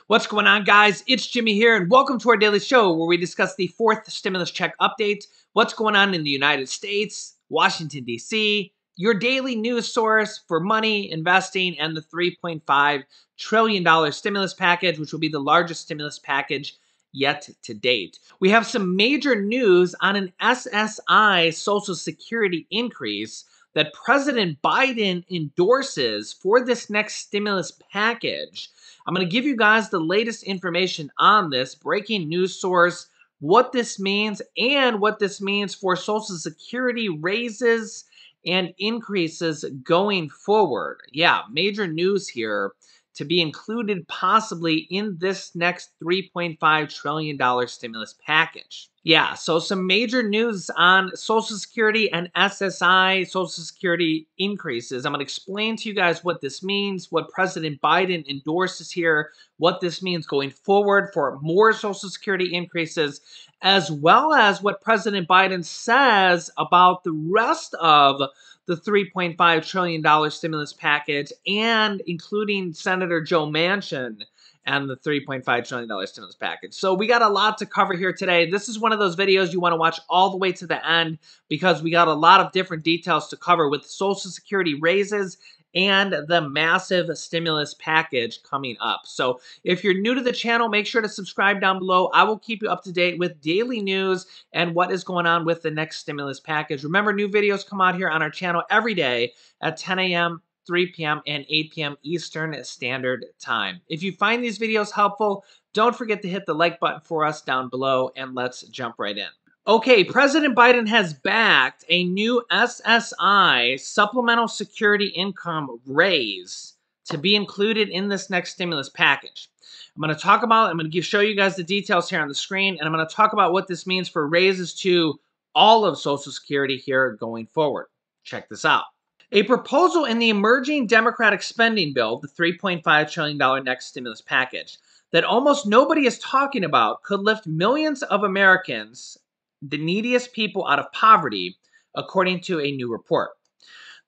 What's going on, guys? It's Jimmy here, and welcome to our daily show where we discuss the fourth stimulus check update, what's going on in the United States, Washington, D.C., your daily news source for money, investing, and the $3.5 trillion stimulus package, which will be the largest stimulus package yet to date. We have some major news on an SSI Social Security increase that President Biden endorses for this next stimulus package. I'm going to give you guys the latest information on this breaking news source, what this means, and what this means for Social Security raises and increases going forward. Yeah, major news here to be included possibly in this next $3.5 trillion stimulus package. Yeah, so some major news on Social Security and SSI Social Security increases. I'm going to explain to you guys what this means, what President Biden endorses here, what this means going forward for more Social Security increases, as well as what President Biden says about the rest of the $3.5 trillion stimulus package, and including Senator Joe Manchin and the $3.5 trillion stimulus package. So we got a lot to cover here today. This is one of those videos you want to watch all the way to the end because we got a lot of different details to cover with Social Security raises and the massive stimulus package coming up. So if you're new to the channel, make sure to subscribe down below. I will keep you up to date with daily news and what is going on with the next stimulus package. Remember, new videos come out here on our channel every day at 10 a.m., 3 p.m., and 8 p.m. Eastern Standard Time. If you find these videos helpful, don't forget to hit the like button for us down below, and let's jump right in. Okay, President Biden has backed a new SSI, Supplemental Security Income raise, to be included in this next stimulus package. I'm going to show you guys the details here on the screen, and I'm going to talk about what this means for raises to all of Social Security here going forward. Check this out. A proposal in the emerging Democratic spending bill, the $3.5 trillion next stimulus package, that almost nobody is talking about could lift millions of Americans, the neediest people, out of poverty, according to a new report.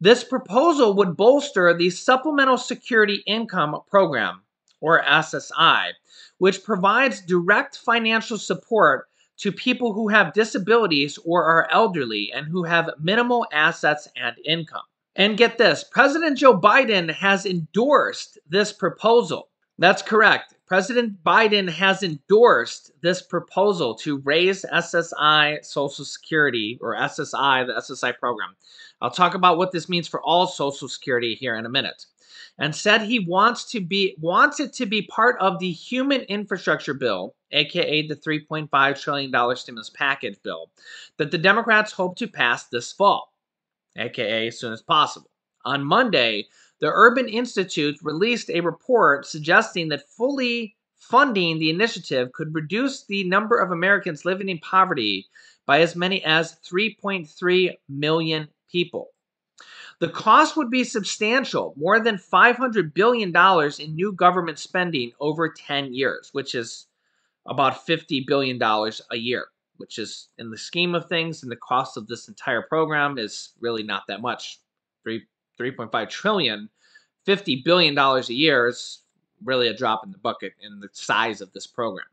This proposal would bolster the Supplemental Security Income Program, or SSI, which provides direct financial support to people who have disabilities or are elderly and who have minimal assets and income. And get this, President Joe Biden has endorsed this proposal. That's correct. President Biden has endorsed this proposal to raise SSI Social Security, or SSI, the SSI program. I'll talk about what this means for all Social Security here in a minute. And said he wants it to be part of the Human Infrastructure Bill, aka the $3.5 trillion stimulus package bill, that the Democrats hope to pass this fall, aka as soon as possible. On Monday, the Urban Institute released a report suggesting that fully funding the initiative could reduce the number of Americans living in poverty by as many as 3.3 million people. The cost would be substantial, more than $500 billion in new government spending over 10 years, which is about $50 billion a year, which is, in the scheme of things, and the cost of this entire program is really not that much. 3.5 trillion, $50 billion a year is really a drop in the bucket in the size of this program,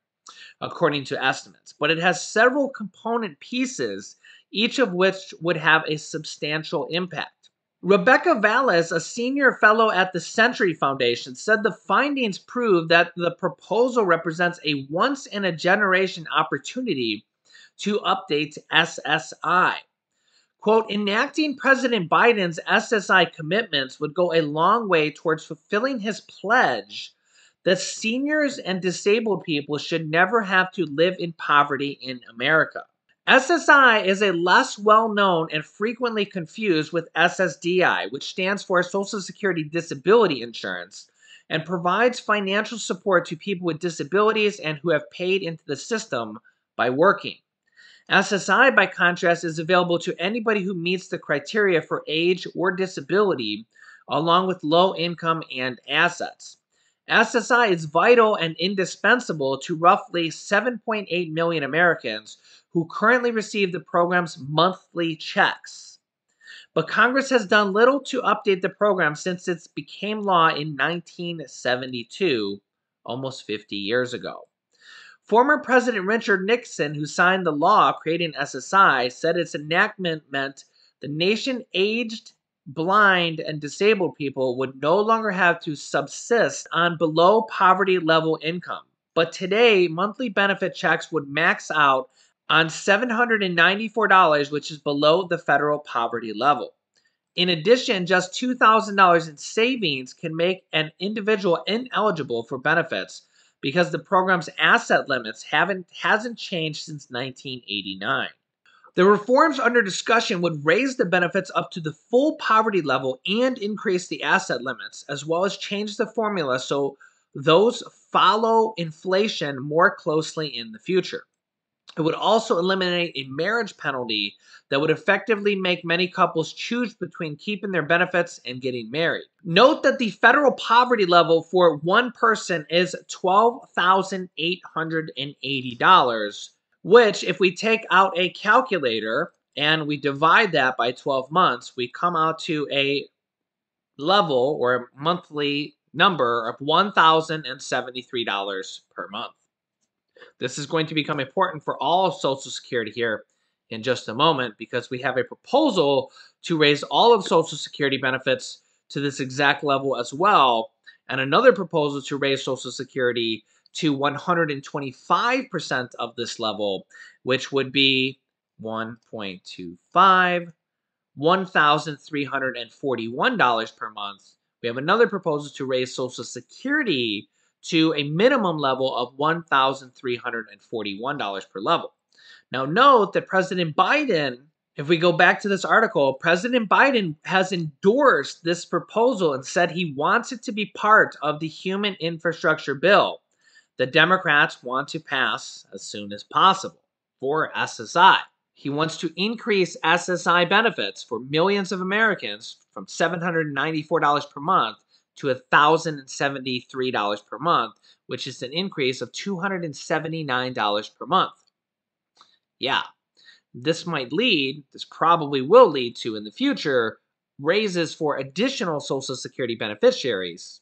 according to estimates. But it has several component pieces, each of which would have a substantial impact. Rebecca Valles, a senior fellow at the Century Foundation, said the findings prove that the proposal represents a once-in-a-generation opportunity to update SSI. Quote, enacting President Biden's SSI commitments would go a long way towards fulfilling his pledge that seniors and disabled people should never have to live in poverty in America. SSI is a less well-known and frequently confused with SSDI, which stands for Social Security Disability Insurance, and provides financial support to people with disabilities and who have paid into the system by working. SSI, by contrast, is available to anybody who meets the criteria for age or disability, along with low income and assets. SSI is vital and indispensable to roughly 7.8 million Americans who currently receive the program's monthly checks. But Congress has done little to update the program since it became law in 1972, almost 50 years ago. Former President Richard Nixon, who signed the law creating SSI, said its enactment meant the nation aged, blind, and disabled people would no longer have to subsist on below poverty level income. But today, monthly benefit checks would max out on $794, which is below the federal poverty level. In addition, just $2,000 in savings can make an individual ineligible for benefits because the program's asset limits hasn't changed since 1989. The reforms under discussion would raise the benefits up to the full poverty level and increase the asset limits, as well as change the formula so those follow inflation more closely in the future. It would also eliminate a marriage penalty that would effectively make many couples choose between keeping their benefits and getting married. Note that the federal poverty level for one person is $12,880, which, if we take out a calculator and we divide that by 12 months, we come out to a level or a monthly number of $1,073 per month. This is going to become important for all of Social Security here in just a moment because we have a proposal to raise all of Social Security benefits to this exact level as well, and another proposal to raise Social Security to 125% of this level, which would be 1.25, $1,341 per month. We have another proposal to raise Social Security to a minimum level of $1,341 per level. Now note that President Biden, if we go back to this article, President Biden has endorsed this proposal and said he wants it to be part of the Human Infrastructure Bill that Democrats want to pass as soon as possible for SSI. He wants to increase SSI benefits for millions of Americans from $794 per month to $1,073 per month, which is an increase of $279 per month. Yeah, this probably will lead to, in the future, raises for additional Social Security beneficiaries.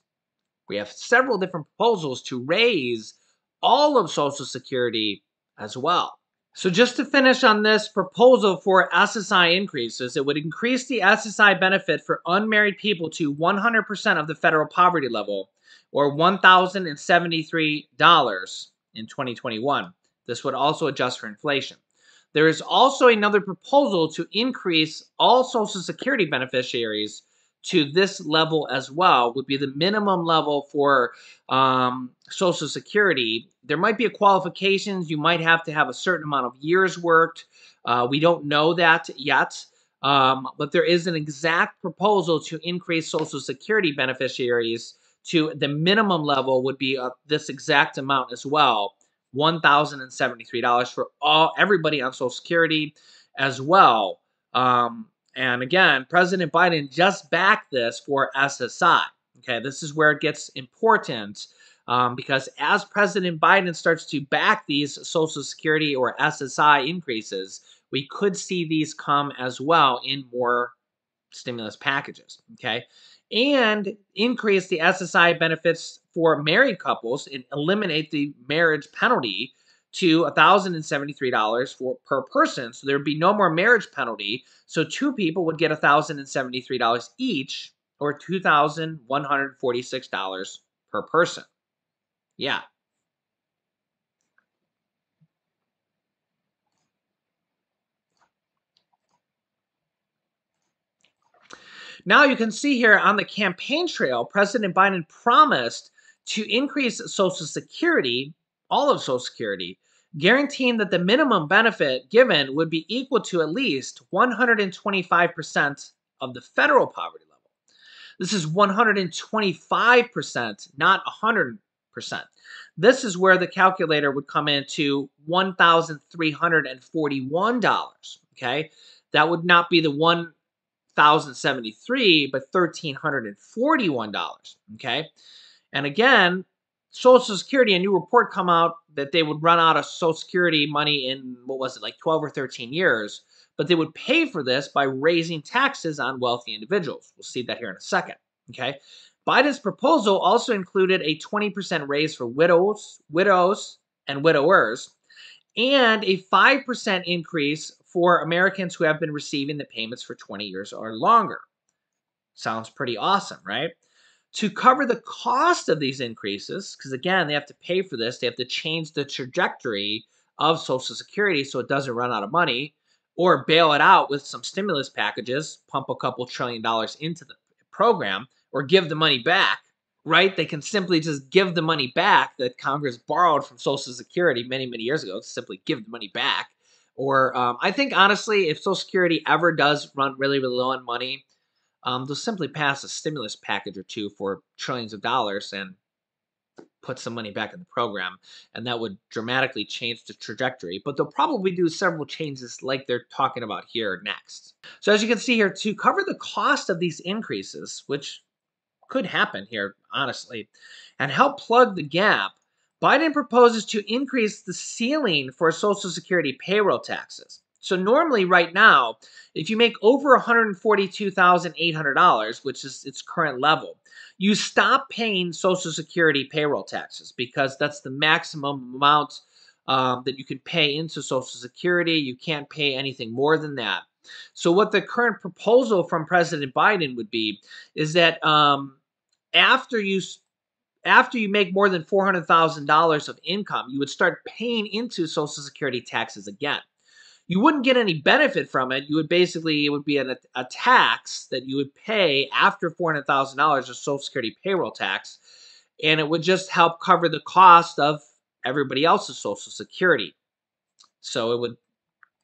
We have several different proposals to raise all of Social Security as well. So just to finish on this proposal for SSI increases, it would increase the SSI benefit for unmarried people to 100% of the federal poverty level, or $1,073 in 2021. This would also adjust for inflation. There is also another proposal to increase all Social Security beneficiaries to this level as well, would be the minimum level for Social Security. There might be qualifications. You might have to have a certain amount of years worked. We don't know that yet, but there is an exact proposal to increase Social Security beneficiaries to the minimum level would be this exact amount as well, $1,073 for everybody on Social Security as well. And again, President Biden just backed this for SSI. Okay, this is where it gets important because as President Biden starts to back these Social Security or SSI increases, we could see these come as well in more stimulus packages. Okay, and increase the SSI benefits for married couples and eliminate the marriage penalty to $1,073 per person. So there would be no more marriage penalty. So two people would get $1,073 each, or $2,146 per person. Yeah. Now you can see here on the campaign trail, President Biden promised to increase Social Security, all of Social Security, guaranteeing that the minimum benefit given would be equal to at least 125% of the federal poverty level. This is 125%, not 100%. This is where the calculator would come in to $1,341, okay? That would not be the $1,073, but $1,341, okay? And again, Social Security, a new report come out that they would run out of Social Security money in, what was it, like 12 or 13 years, but they would pay for this by raising taxes on wealthy individuals. We'll see that here in a second, okay? Biden's proposal also included a 20% raise for widows, and widowers, and a 5% increase for Americans who have been receiving the payments for 20 years or longer. Sounds pretty awesome, right? To cover the cost of these increases, because again, they have to pay for this, they have to change the trajectory of Social Security so it doesn't run out of money, or bail it out with some stimulus packages, pump a couple $1 trillion into the program, or give the money back, right? They can simply just give the money back that Congress borrowed from Social Security many, many years ago, simply give the money back. Or I think, honestly, if Social Security ever does run really, really low on money, they'll simply pass a stimulus package or two for trillions of dollars and put some money back in the program, and that would dramatically change the trajectory. But they'll probably do several changes like they're talking about here next. So as you can see here, to cover the cost of these increases, which could happen here, honestly, and help plug the gap, Biden proposes to increase the ceiling for Social Security payroll taxes. So normally right now, if you make over $142,800, which is its current level, you stop paying Social Security payroll taxes because that's the maximum amount that you can pay into Social Security. You can't pay anything more than that. So what the current proposal from President Biden would be is that after you make more than $400,000 of income, you would start paying into Social Security taxes again. You wouldn't get any benefit from it. You would basically, it would be a tax that you would pay after $400,000 of Social Security payroll tax, and it would just help cover the cost of everybody else's Social Security. So it would,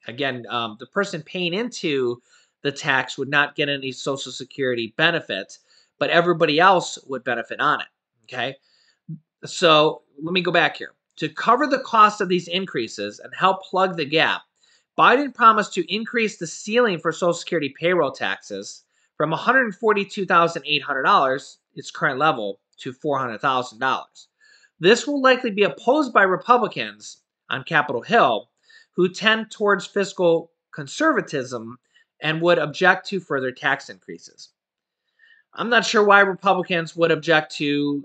again, the person paying into the tax would not get any Social Security benefit, but everybody else would benefit on it. Okay, so let me go back here. To cover the cost of these increases and help plug the gap, Biden promised to increase the ceiling for Social Security payroll taxes from $142,800, its current level, to $400,000. This will likely be opposed by Republicans on Capitol Hill, who tend towards fiscal conservatism and would object to further tax increases. I'm not sure why Republicans would object to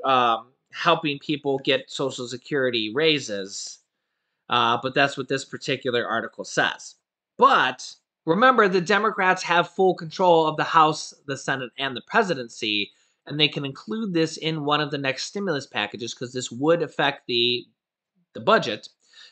helping people get Social Security raises, but that's what this particular article says. But remember, the Democrats have full control of the House, the Senate, and the presidency, and they can include this in one of the next stimulus packages because this would affect the budget.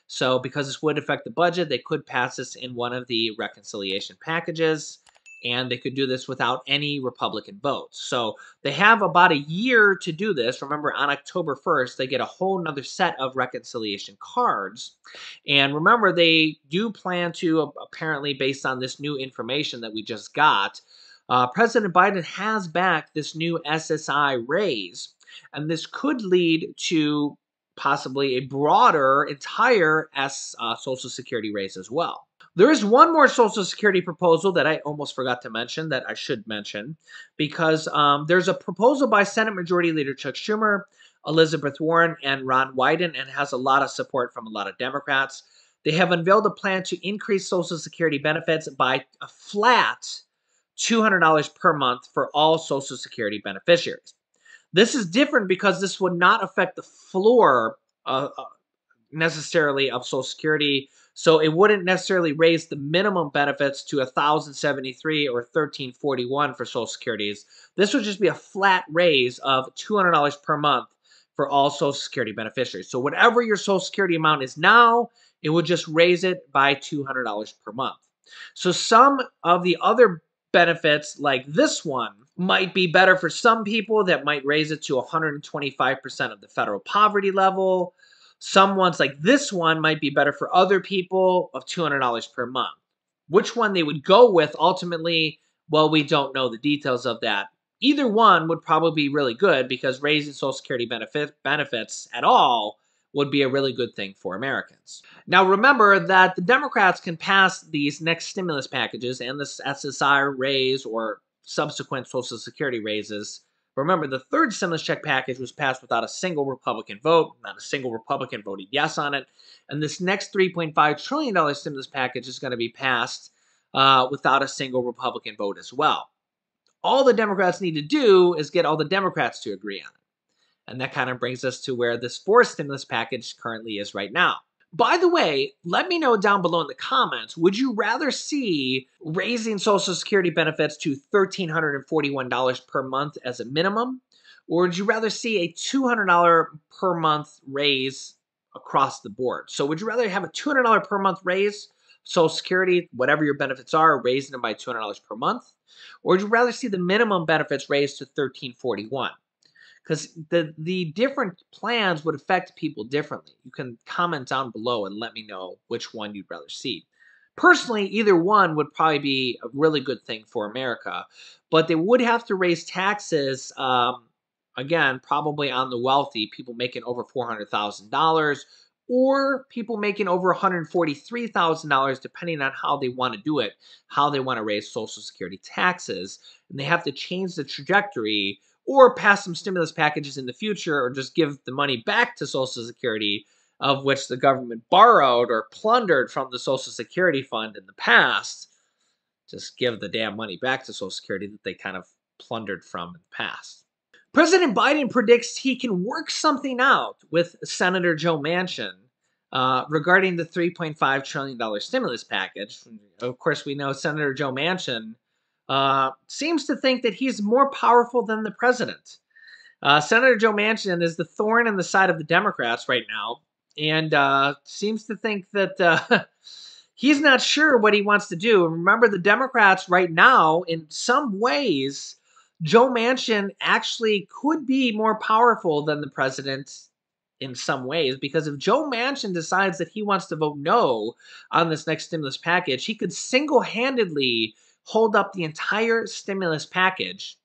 So because this would affect the budget, they could pass this in one of the reconciliation packages, and they could do this without any Republican votes. So they have about a year to do this. Remember, on October 1st, they get a whole nother set of reconciliation cards. And remember, they do plan to, apparently based on this new information that we just got, President Biden has backed this new SSI raise, and this could lead to possibly a broader, entire Social Security raise as well. There is one more Social Security proposal that I almost forgot to mention that I should mention, because there's a proposal by Senate Majority Leader Chuck Schumer, Elizabeth Warren, and Ron Wyden, and has a lot of support from a lot of Democrats. They have unveiled a plan to increase Social Security benefits by a flat $200 per month for all Social Security beneficiaries. This is different because this would not affect the floor necessarily of Social Security, so it wouldn't necessarily raise the minimum benefits to $1,073 or $1,341 for Social Securities. This would just be a flat raise of $200 per month for all Social Security beneficiaries. So whatever your Social Security amount is now, it would just raise it by $200 per month. So some of the other benefits like this one might be better for some people. That might raise it to 125% of the federal poverty level. Some ones like this one might be better for other people of $200 per month. Which one they would go with ultimately, well, we don't know the details of that. Either one would probably be really good because raising Social Security benefits at all would be a really good thing for Americans. Now remember that the Democrats can pass these next stimulus packages and this SSI raise or subsequent Social Security raises. Remember, the third stimulus check package was passed without a single Republican vote. Not a single Republican voted yes on it. And this next $3.5 trillion stimulus package is going to be passed without a single Republican vote as well. All the Democrats need to do is get all the Democrats to agree on it. And that kind of brings us to where this fourth stimulus package currently is right now. By the way, let me know down below in the comments, would you rather see raising Social Security benefits to $1,341 per month as a minimum? Or would you rather see a $200 per month raise across the board? So would you rather have a $200 per month raise, Social Security, whatever your benefits are, raising them by $200 per month? Or would you rather see the minimum benefits raised to $1,341? Because the different plans would affect people differently. You can comment down below and let me know which one you'd rather see. Personally, either one would probably be a really good thing for America, but they would have to raise taxes, again, probably on the wealthy, people making over $400,000 or people making over $143,000, depending on how they want to do it, how they want to raise Social Security taxes. And they have to change the trajectory or pass some stimulus packages in the future, or just give the money back to Social Security, of which the government borrowed or plundered from the Social Security fund in the past. Just give the damn money back to Social Security that they kind of plundered from in the past. President Biden predicts he can work something out with Senator Joe Manchin regarding the $3.5 trillion stimulus package. Of course, we know Senator Joe Manchin seems to think that he's more powerful than the president. Senator Joe Manchin is the thorn in the side of the Democrats right now, and seems to think that he's not sure what he wants to do. And remember, the Democrats right now, in some ways, Joe Manchin actually could be more powerful than the president in some ways, because if Joe Manchin decides that he wants to vote no on this next stimulus package, he could single-handedly hold up the entire stimulus package.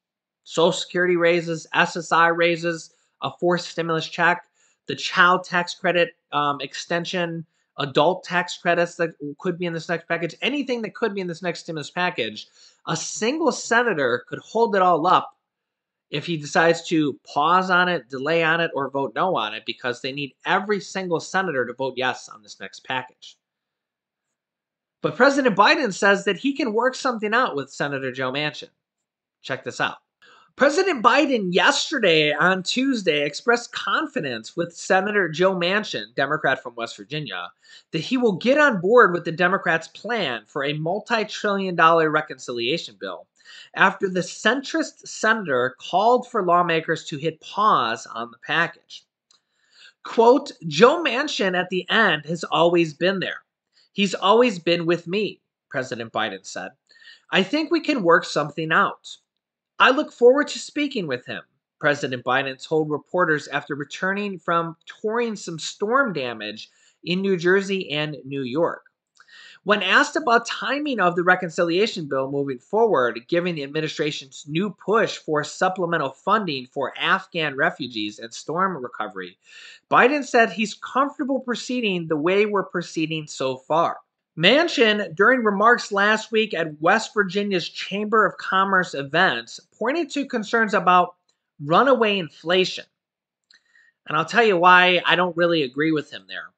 Social Security raises, SSI raises, a fourth stimulus check, the child tax credit extension, adult tax credits that could be in this next package, anything that could be in this next stimulus package. A single senator could hold it all up if he decides to pause on it, delay on it, or vote no on it, because they need every single senator to vote yes on this next package. But President Biden says that he can work something out with Senator Joe Manchin. Check this out. President Biden yesterday on Tuesday expressed confidence with Senator Joe Manchin, Democrat from West Virginia, that he will get on board with the Democrats' plan for a multi-trillion-dollar reconciliation bill after the centrist senator called for lawmakers to hit pause on the package. Quote, Joe Manchin at the end has always been there. He's always been with me, President Biden said. I think we can work something out. I look forward to speaking with him, President Biden told reporters after returning from touring some storm damage in New Jersey and New York. When asked about timing of the reconciliation bill moving forward, given the administration's new push for supplemental funding for Afghan refugees and storm recovery, Biden said he's comfortable proceeding the way we're proceeding so far. Manchin, during remarks last week at West Virginia's Chamber of Commerce event, pointed to concerns about runaway inflation. And I'll tell you why I don't really agree with him there.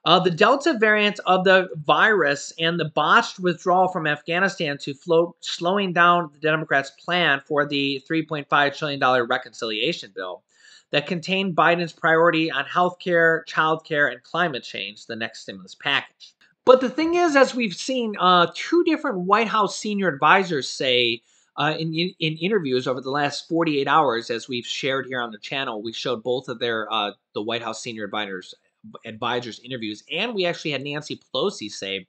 The Delta variant of the virus and the botched withdrawal from Afghanistan to slowing down the Democrats' plan for the $3.5 trillion reconciliation bill that contained Biden's priority on healthcare, childcare, and climate change, the next stimulus package. But the thing is, as we've seen, two different White House senior advisors say in interviews over the last 48 hours, as we've shared here on the channel, we showed both of their the White House senior advisors interviews, and we actually had Nancy Pelosi say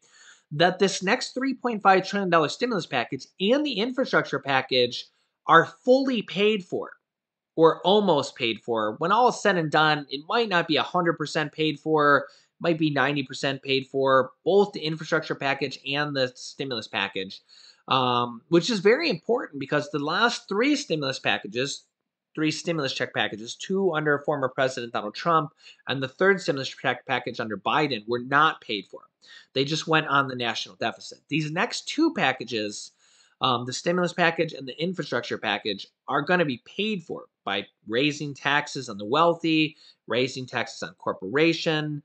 that this next $3.5 trillion stimulus package and the infrastructure package are fully paid for, or almost paid for. When all is said and done, it might not be 100% paid for, might be 90% paid for, both the infrastructure package and the stimulus package, which is very important because the last three stimulus check packages, two under former President Donald Trump and the third stimulus check package under Biden, were not paid for. They just went on the national deficit. These next two packages, the stimulus package and the infrastructure package, are going to be paid for by raising taxes on the wealthy, raising taxes on corporation,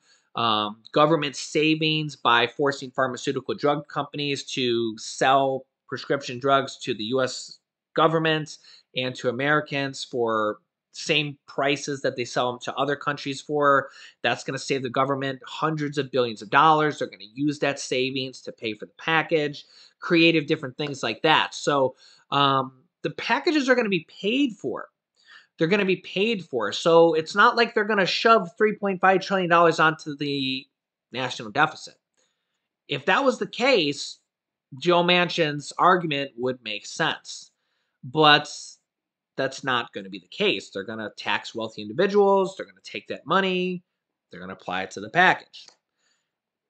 government savings by forcing pharmaceutical drug companies to sell prescription drugs to the U.S. government and to Americans for same prices that they sell them to other countries for. That's going to save the government hundreds of billions of dollars. They're going to use that savings to pay for the package, creative different things like that. So the packages are going to be paid for. They're going to be paid for. So it's not like they're going to shove $3.5 trillion onto the national deficit. If that was the case, Joe Manchin's argument would make sense. But that's not going to be the case. They're going to tax wealthy individuals. They're going to take that money. They're going to apply it to the package.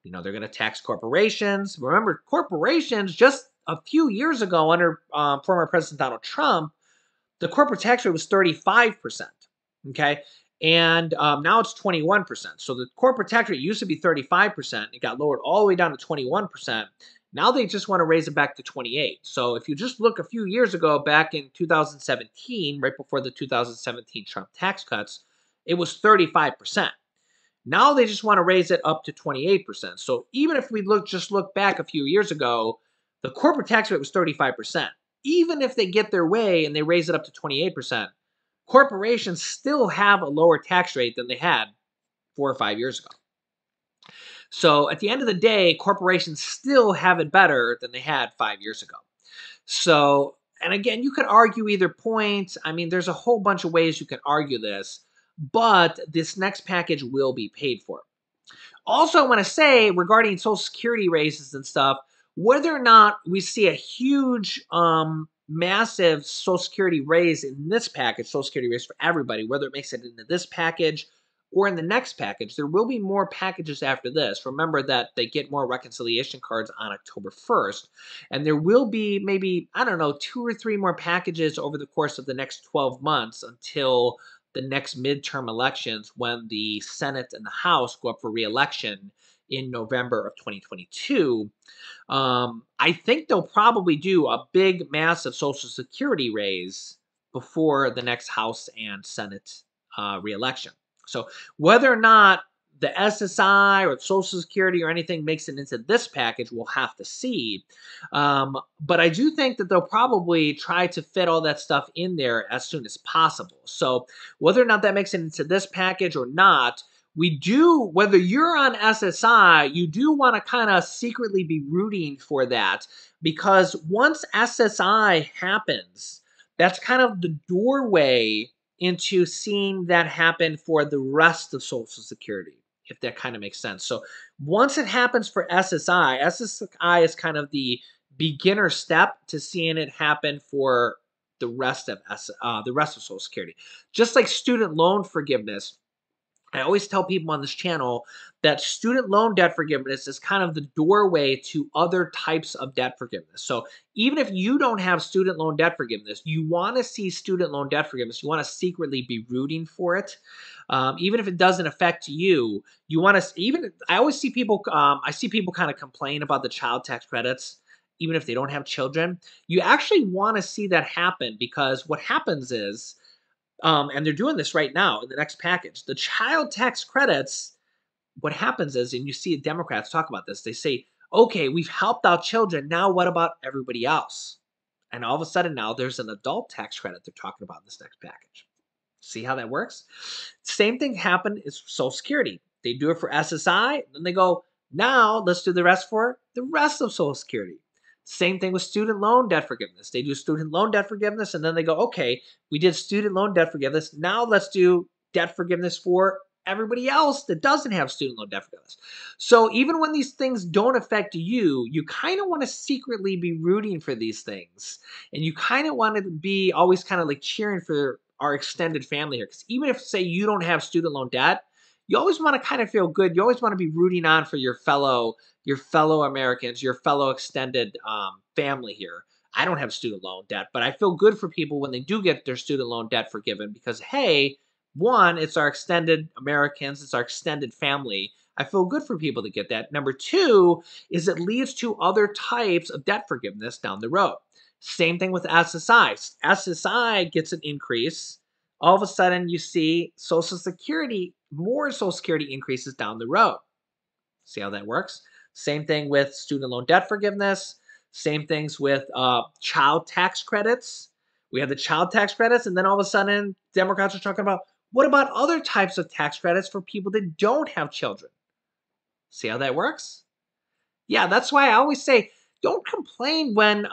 You know, they're going to tax corporations. Remember, corporations just a few years ago under former President Donald Trump, the corporate tax rate was 35%. Okay. And now it's 21%. So the corporate tax rate used to be 35%. It got lowered all the way down to 21%. Now they just want to raise it back to 28. So if you just look a few years ago, back in 2017, right before the 2017 Trump tax cuts, it was 35%. Now they just want to raise it up to 28%. So even if we just look back a few years ago, the corporate tax rate was 35%. Even if they get their way and they raise it up to 28%, corporations still have a lower tax rate than they had 4 or 5 years ago. So at the end of the day, corporations still have it better than they had 5 years ago. So, and again, you could argue either point. I mean, there's a whole bunch of ways you can argue this, but this next package will be paid for. Also, I want to say regarding Social Security raises and stuff, whether or not we see a huge, massive Social Security raise in this package, Social Security raise for everybody, whether it makes it into this package or in the next package, there will be more packages after this. Remember that they get more reconciliation cards on October 1st. And there will be maybe, I don't know, 2 or 3 more packages over the course of the next 12 months until the next midterm elections when the Senate and the House go up for re-election in November of 2022. I think they'll probably do a big, massive Social Security raise before the next House and Senate re-election. So whether or not the SSI or Social Security or anything makes it into this package, we'll have to see. But I do think that they'll probably try to fit all that stuff in there as soon as possible. So whether or not that makes it into this package or not, we do, whether you're on SSI, you do want to kind of secretly be rooting for that, because once SSI happens, that's kind of the doorway into seeing that happen for the rest of Social Security, if that kind of makes sense. So once it happens for SSI, SSI is kind of the beginner step to seeing it happen for the rest of Social Security. Just like student loan forgiveness, I always tell people on this channel that student loan debt forgiveness is kind of the doorway to other types of debt forgiveness. So even if you don't have student loan debt forgiveness, you want to see student loan debt forgiveness. You want to secretly be rooting for it. Even if it doesn't affect you, you want to, even, I always see people, I see people kind of complain about the child tax credits, even if they don't have children. You actually want to see that happen, because what happens is, and they're doing this right now in the next package, the child tax credits, what happens is, and you see Democrats talk about this, they say, okay, we've helped out children, now what about everybody else? And all of a sudden now there's an adult tax credit they're talking about in this next package. See how that works? Same thing happened is Social Security. They do it for SSI, then they go, now let's do the rest for the rest of Social Security. Same thing with student loan debt forgiveness. They do student loan debt forgiveness, and then they go, okay, we did student loan debt forgiveness. Now let's do debt forgiveness for everybody else that doesn't have student loan debt forgiveness. So even when these things don't affect you, you kind of want to secretly be rooting for these things. And you kind of want to be always kind of like cheering for our extended family here. Because even if, say, you don't have student loan debt, you always want to kind of feel good. You always want to be rooting on for your fellow Americans, your fellow extended family here. I don't have student loan debt, but I feel good for people when they do get their student loan debt forgiven, because, hey, one, it's our extended Americans, it's our extended family. I feel good for people to get that. Number two is it leads to other types of debt forgiveness down the road. Same thing with SSI. SSI gets an increase. All of a sudden, you see Social Security, more Social Security increases down the road. See how that works? Same thing with student loan debt forgiveness. Same things with child tax credits. We have the child tax credits, and then all of a sudden, Democrats are talking about, what about other types of tax credits for people that don't have children? See how that works? Yeah, that's why I always say, don't complain when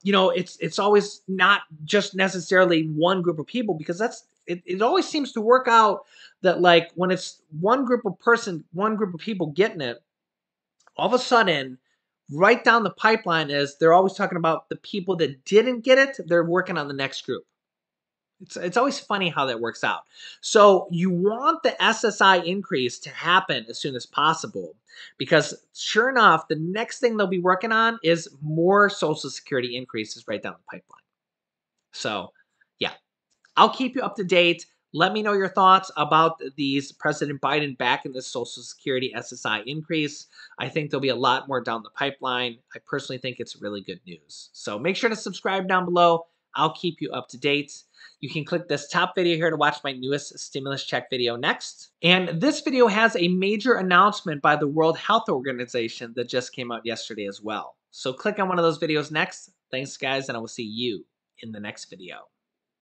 it's always not just necessarily one group of people, because it always seems to work out that, like, when it's one group of people getting it, all of a sudden, right down the pipeline is they're always talking about the people that didn't get it, they're working on the next group. It's always funny how that works out. So you want the SSI increase to happen as soon as possible, because sure enough, the next thing they'll be working on is more Social Security increases right down the pipeline. So yeah, I'll keep you up to date. Let me know your thoughts about these President Biden back in the Social Security SSI increase. I think there'll be a lot more down the pipeline. I personally think it's really good news. So make sure to subscribe down below. I'll keep you up to date. You can click this top video here to watch my newest stimulus check video next. And this video has a major announcement by the World Health Organization that just came out yesterday as well. So click on one of those videos next. Thanks, guys, and I will see you in the next video.